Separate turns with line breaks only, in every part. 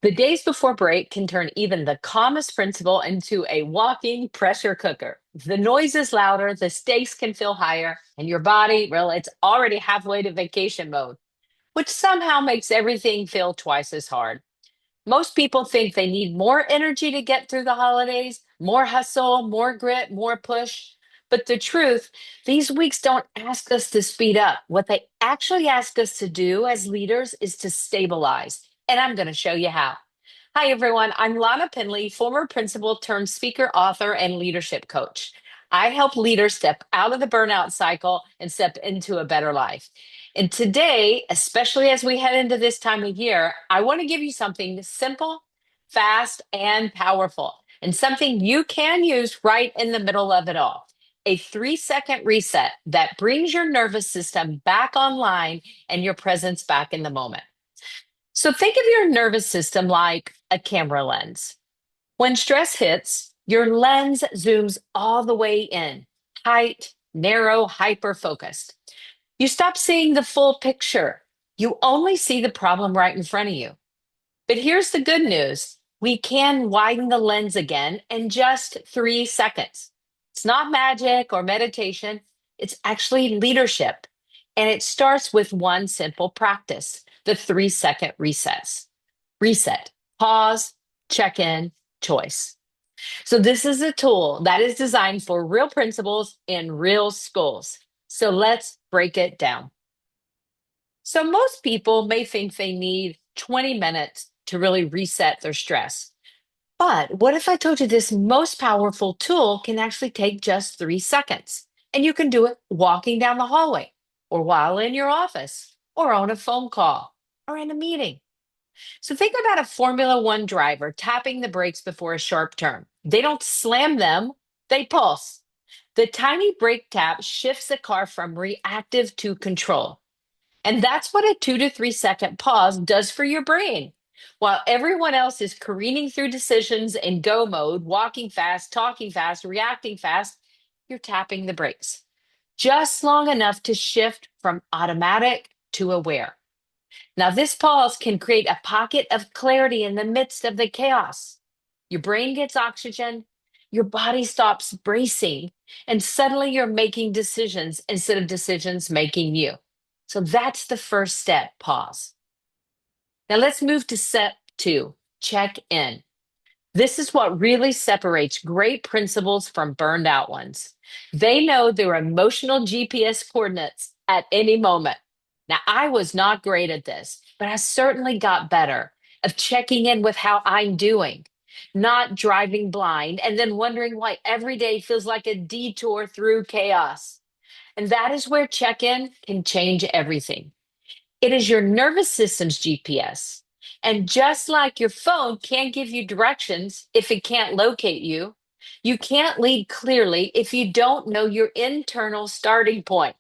The days before break can turn even the calmest principal into a walking pressure cooker. The noise is louder, the stakes can feel higher, and your body, well, it's already halfway to vacation mode, which somehow makes everything feel twice as hard. Most people think they need more energy to get through the holidays, more hustle, more grit, more push. But the truth, these weeks don't ask us to speed up. What they actually ask us to do as leaders is to stabilize. And I'm going to show you how. Hi, everyone. I'm Lana Pinley, former principal turned speaker, author, and leadership coach. I help leaders step out of the burnout cycle and step into a better life. And today, especially as we head into this time of year, I want to give you something simple, fast, and powerful, and something you can use right in the middle of it all. A 3-second reset that brings your nervous system back online and your presence back in the moment. So think of your nervous system like a camera lens. When stress hits, your lens zooms all the way in, tight, narrow, hyper focused. You stop seeing the full picture. You only see the problem right in front of you. But here's the good news. We can widen the lens again in just 3 seconds. It's not magic or meditation. It's actually leadership. And it starts with one simple practice, the 3-second resets. Reset, pause, check in, choice. So this is a tool that is designed for real principals in real schools. So let's break it down. So most people may think they need 20 minutes to really reset their stress. But what if I told you this most powerful tool can actually take just 3 seconds? And you can do it walking down the hallway, or while in your office, or on a phone call, or in a meeting. So think about a Formula One driver tapping the brakes before a sharp turn. They don't slam them, they pulse. The tiny brake tap shifts the car from reactive to control. And that's what a 2 to 3 second pause does for your brain. While everyone else is careening through decisions in go mode, walking fast, talking fast, reacting fast, you're tapping the brakes just long enough to shift from automatic to aware. Now, this pause can create a pocket of clarity in the midst of the chaos. Your brain gets oxygen, your body stops bracing, and suddenly you're making decisions instead of decisions making you. So that's the first step, pause. Now let's move to step two, check in. This is what really separates great principals from burned out ones. They know their emotional GPS coordinates at any moment. Now, I was not great at this, but I certainly got better of checking in with how I'm doing, not driving blind and then wondering why every day feels like a detour through chaos. And that is where check in can change everything. It is your nervous system's GPS. And just like your phone can't give you directions if it can't locate you, you can't lead clearly if you don't know your internal starting point.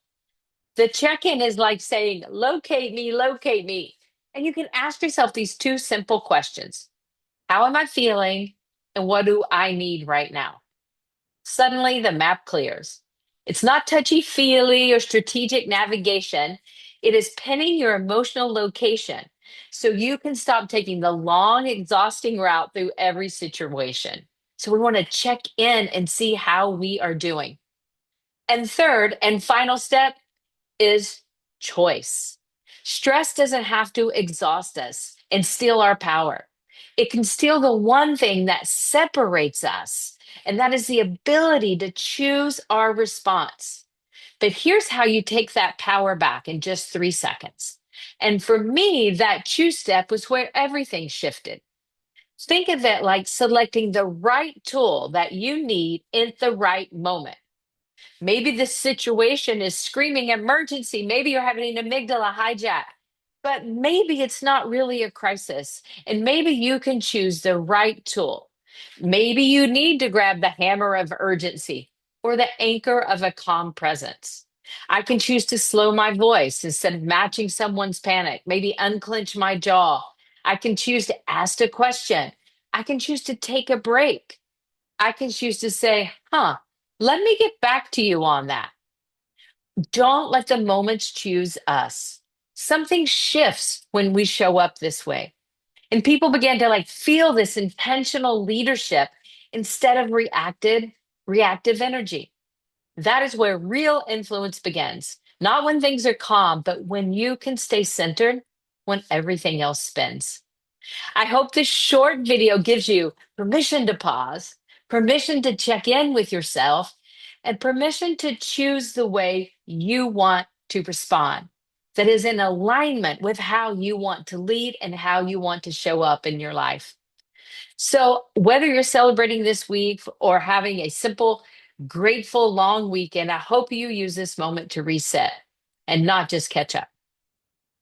The check in is like saying, locate me, locate me. And you can ask yourself these two simple questions. How am I feeling? And what do I need right now? Suddenly the map clears. It's not touchy feely or strategic navigation. It is pinning your emotional location so you can stop taking the long, exhausting route through every situation. So we want to check in and see how we are doing. And third and final step is choice. Stress doesn't have to exhaust us and steal our power. It can steal the one thing that separates us, and that is the ability to choose our response. But here's how you take that power back in just 3 seconds. And for me, that choose step was where everything shifted. Think of it like selecting the right tool that you need in the right moment. Maybe the situation is screaming emergency. Maybe you're having an amygdala hijack, but maybe it's not really a crisis. And maybe you can choose the right tool. Maybe you need to grab the hammer of urgency or the anchor of a calm presence. I can choose to slow my voice instead of matching someone's panic, maybe unclench my jaw. I can choose to ask a question. I can choose to take a break. I can choose to say, let me get back to you on that. Don't let the moments choose us. Something shifts when we show up this way. And people began to like feel this intentional leadership instead of reactive energy. That is where real influence begins. Not when things are calm, but when you can stay centered when everything else spins. I hope this short video gives you permission to pause, permission to check in with yourself, and permission to choose the way you want to respond that is in alignment with how you want to lead and how you want to show up in your life. So, whether you're celebrating this week or having a simple, grateful long weekend, I hope you use this moment to reset and not just catch up.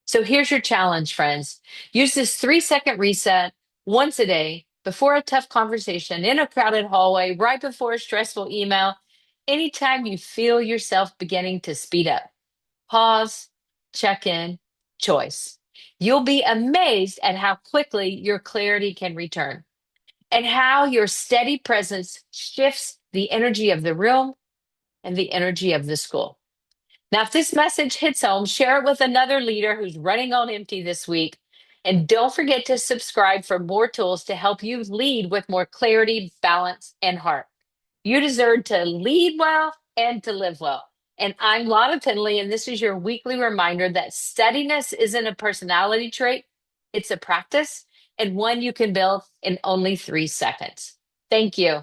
So here's your challenge, friends. Use this 3-second reset once a day before a tough conversation, in a crowded hallway, right before a stressful email, anytime you feel yourself beginning to speed up. Pause, check in, choice. You'll be amazed at how quickly your clarity can return and how your steady presence shifts the energy of the room and the energy of the school. Now, if this message hits home, share it with another leader who's running on empty this week. And don't forget to subscribe for more tools to help you lead with more clarity, balance, and heart. You deserve to lead well and to live well. And I'm Lana Penley, and this is your weekly reminder that steadiness isn't a personality trait, it's a practice and one you can build in only 3 seconds. Thank you.